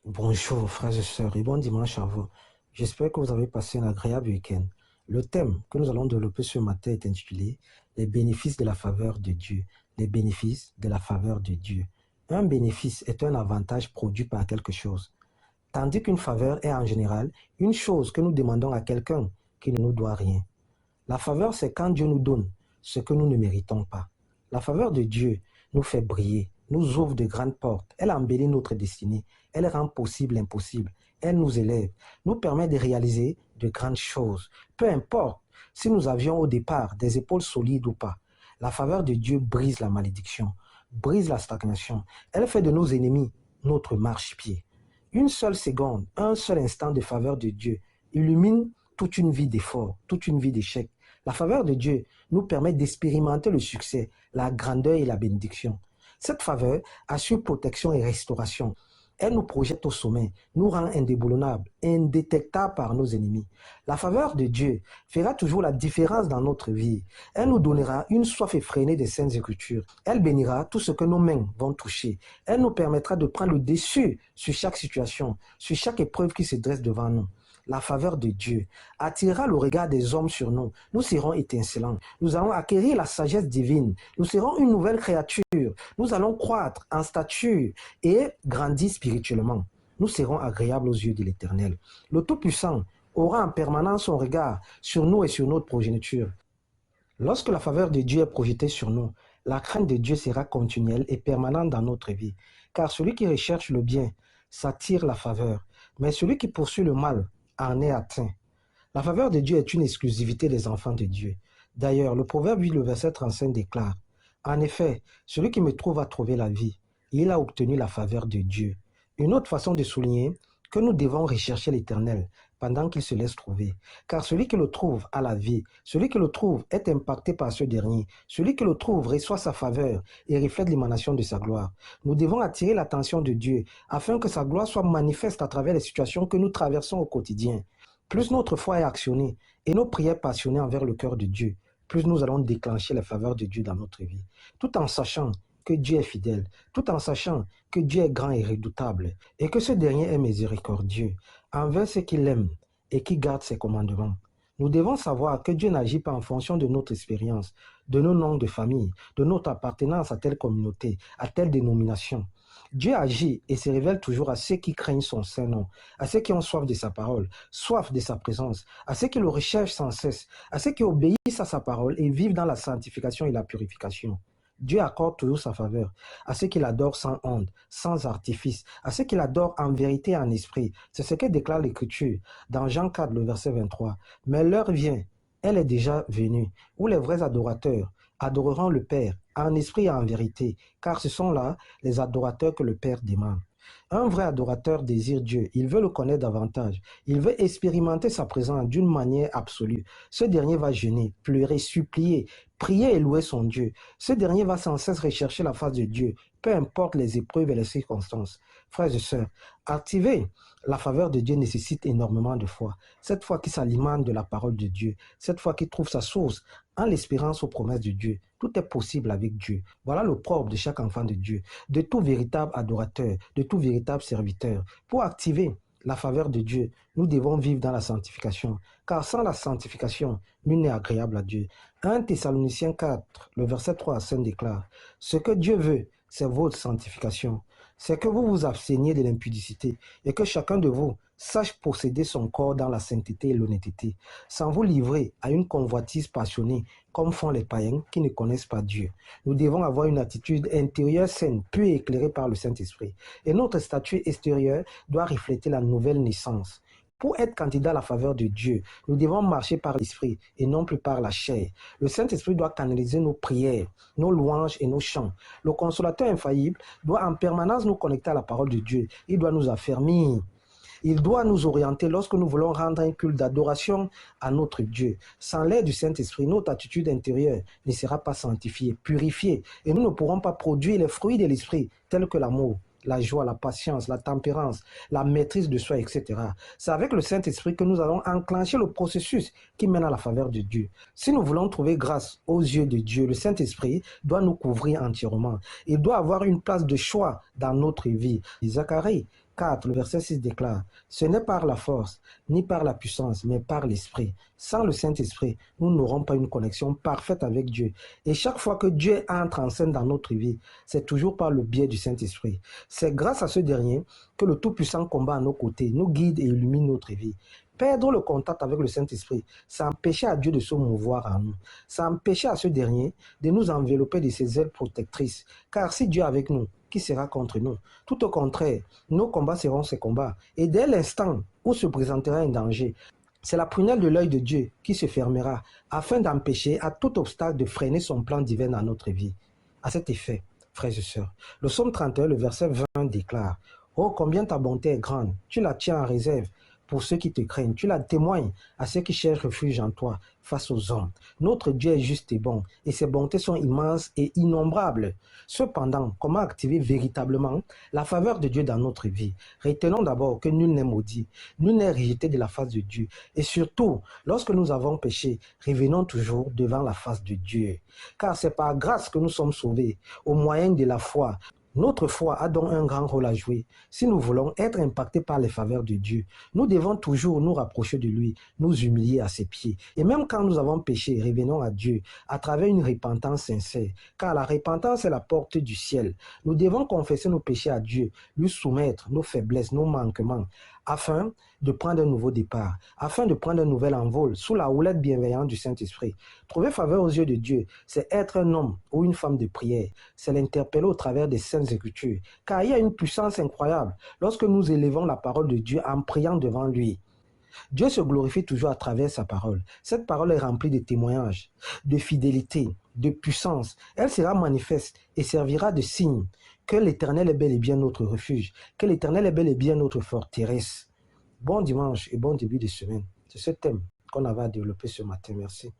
Bonjour frères et sœurs et bon dimanche à vous. J'espère que vous avez passé un agréable week-end. Le thème que nous allons développer ce matin est intitulé Les bénéfices de la faveur de Dieu. Les bénéfices de la faveur de Dieu. Un bénéfice est un avantage produit par quelque chose, tandis qu'une faveur est en général une chose que nous demandons à quelqu'un qui ne nous doit rien. La faveur, c'est quand Dieu nous donne ce que nous ne méritons pas. La faveur de Dieu nous fait briller, nous ouvre de grandes portes. Elle embellit notre destinée. Elle rend possible l'impossible. Elle nous élève, nous permet de réaliser de grandes choses. Peu importe si nous avions au départ des épaules solides ou pas. La faveur de Dieu brise la malédiction, brise la stagnation. Elle fait de nos ennemis notre marchepied. Une seule seconde, un seul instant de faveur de Dieu illumine toute une vie d'effort, toute une vie d'échec. La faveur de Dieu nous permet d'expérimenter le succès, la grandeur et la bénédiction. Cette faveur assure protection et restauration. Elle nous projette au sommet, nous rend indéboulonnables, indétectables par nos ennemis. La faveur de Dieu fera toujours la différence dans notre vie. Elle nous donnera une soif effrénée des saintes écritures. Elle bénira tout ce que nos mains vont toucher. Elle nous permettra de prendre le dessus sur chaque situation, sur chaque épreuve qui se dresse devant nous. La faveur de Dieu attirera le regard des hommes sur nous. Nous serons étincelants. Nous allons acquérir la sagesse divine. Nous serons une nouvelle créature. Nous allons croître en stature et grandir spirituellement. Nous serons agréables aux yeux de l'Éternel. Le Tout-Puissant aura en permanence son regard sur nous et sur notre progéniture. Lorsque la faveur de Dieu est projetée sur nous, la crainte de Dieu sera continuelle et permanente dans notre vie. Car celui qui recherche le bien s'attire la faveur, mais celui qui poursuit le mal en est atteint. La faveur de Dieu est une exclusivité des enfants de Dieu. D'ailleurs, le Proverbe 8, le verset 35 déclare, « En effet, celui qui me trouve a trouvé la vie. Il a obtenu la faveur de Dieu. » Une autre façon de souligner que nous devons rechercher l'Éternel pendant qu'il se laisse trouver. Car celui qui le trouve a la vie. Celui qui le trouve est impacté par ce dernier. Celui qui le trouve reçoit sa faveur et reflète l'émanation de sa gloire. Nous devons attirer l'attention de Dieu afin que sa gloire soit manifeste à travers les situations que nous traversons au quotidien. Plus notre foi est actionnée et nos prières passionnées envers le cœur de Dieu, plus nous allons déclencher les faveurs de Dieu dans notre vie. Tout en sachant que Dieu est fidèle, tout en sachant que Dieu est grand et redoutable, et que ce dernier est miséricordieux envers ceux qui l'aiment et qui gardent ses commandements. Nous devons savoir que Dieu n'agit pas en fonction de notre expérience, de nos noms de famille, de notre appartenance à telle communauté, à telle dénomination. Dieu agit et se révèle toujours à ceux qui craignent son saint nom, à ceux qui ont soif de sa parole, soif de sa présence, à ceux qui le recherchent sans cesse, à ceux qui obéissent à sa parole et vivent dans la sanctification et la purification. Dieu accorde toujours sa faveur à ceux qui l'adorent sans honte, sans artifice, à ceux qui l'adorent en vérité et en esprit. C'est ce que déclare l'Écriture dans Jean 4, le verset 23. Mais l'heure vient, elle est déjà venue, où les vrais adorateurs adoreront le Père en esprit et en vérité, car ce sont là les adorateurs que le Père demande. Un vrai adorateur désire Dieu, il veut le connaître davantage, il veut expérimenter sa présence d'une manière absolue. Ce dernier va jeûner, pleurer, supplier, prier et louer son Dieu. Ce dernier va sans cesse rechercher la face de Dieu, peu importe les épreuves et les circonstances. Frères et sœurs, activer la faveur de Dieu nécessite énormément de foi. Cette foi qui s'alimente de la parole de Dieu, cette foi qui trouve sa source en l'espérance aux promesses de Dieu. Tout est possible avec Dieu. Voilà le propre de chaque enfant de Dieu, de tout véritable adorateur, de tout véritable serviteur. Pour activer la faveur de Dieu, nous devons vivre dans la sanctification, car sans la sanctification, nul n'est agréable à Dieu. 1 Thessaloniciens 4, le verset 3 à 5 déclare, « Ce que Dieu veut, c'est votre sanctification. C'est que vous vous absteniez de l'impudicité et que chacun de vous sache posséder son corps dans la sainteté et l'honnêteté, sans vous livrer à une convoitise passionnée comme font les païens qui ne connaissent pas Dieu. Nous devons avoir une attitude intérieure saine, pure et éclairée par le Saint-Esprit. Et notre statut extérieur doit refléter la nouvelle naissance. Pour être candidat à la faveur de Dieu, nous devons marcher par l'Esprit et non plus par la chair. Le Saint-Esprit doit canaliser nos prières, nos louanges et nos chants. Le consolateur infaillible doit en permanence nous connecter à la parole de Dieu. Il doit nous affermir. Il doit nous orienter lorsque nous voulons rendre un culte d'adoration à notre Dieu. Sans l'aide du Saint-Esprit, notre attitude intérieure ne sera pas sanctifiée, purifiée, et nous ne pourrons pas produire les fruits de l'Esprit, tels que l'amour, la joie, la patience, la tempérance, la maîtrise de soi, etc. C'est avec le Saint-Esprit que nous allons enclencher le processus qui mène à la faveur de Dieu. Si nous voulons trouver grâce aux yeux de Dieu, le Saint-Esprit doit nous couvrir entièrement. Il doit avoir une place de choix dans notre vie. Zacharie 4, le verset 6 déclare, ce n'est par la force, ni par la puissance, mais par l'Esprit. Sans le Saint-Esprit, nous n'aurons pas une connexion parfaite avec Dieu. Et chaque fois que Dieu entre en scène dans notre vie, c'est toujours par le biais du Saint-Esprit. C'est grâce à ce dernier que le Tout-Puissant combat à nos côtés, nous guide et illumine notre vie. Perdre le contact avec le Saint-Esprit, ça empêchait à Dieu de se mouvoir en nous. Ça empêchait à ce dernier de nous envelopper de ses ailes protectrices. Car si Dieu est avec nous, qui sera contre nous? Tout au contraire, nos combats seront ses combats. Et dès l'instant où se présentera un danger, c'est la prunelle de l'œil de Dieu qui se fermera afin d'empêcher à tout obstacle de freiner son plan divin dans notre vie. À cet effet, frères et sœurs, le psaume 31, le verset 20 déclare « Oh, combien ta bonté est grande, tu la tiens en réserve pour ceux qui te craignent, tu la témoignes à ceux qui cherchent refuge en toi face aux hommes. Notre Dieu est juste et bon, et ses bontés sont immenses et innombrables. Cependant, comment activer véritablement la faveur de Dieu dans notre vie? Retenons d'abord que nul n'est maudit, nul n'est rejeté de la face de Dieu. Et surtout, lorsque nous avons péché, revenons toujours devant la face de Dieu. Car c'est par grâce que nous sommes sauvés, au moyen de la foi. Notre foi a donc un grand rôle à jouer. Si nous voulons être impactés par les faveurs de Dieu, nous devons toujours nous rapprocher de lui, nous humilier à ses pieds. Et même quand nous avons péché, revenons à Dieu à travers une repentance sincère. Car la repentance est la porte du ciel. Nous devons confesser nos péchés à Dieu, lui soumettre nos faiblesses, nos manquements, afin de prendre un nouveau départ, afin de prendre un nouvel envol sous la houlette bienveillante du Saint-Esprit. Trouver faveur aux yeux de Dieu, c'est être un homme ou une femme de prière. C'est l'interpeller au travers des Saintes Écritures. Car il y a une puissance incroyable lorsque nous élevons la parole de Dieu en priant devant lui. Dieu se glorifie toujours à travers sa parole. Cette parole est remplie de témoignages, de fidélité, de puissance. Elle sera manifeste et servira de signe que l'Éternel est bel et bien notre refuge, que l'Éternel est bel et bien notre forteresse. Bon dimanche et bon début de semaine. C'est ce thème qu'on avait à développer ce matin. Merci.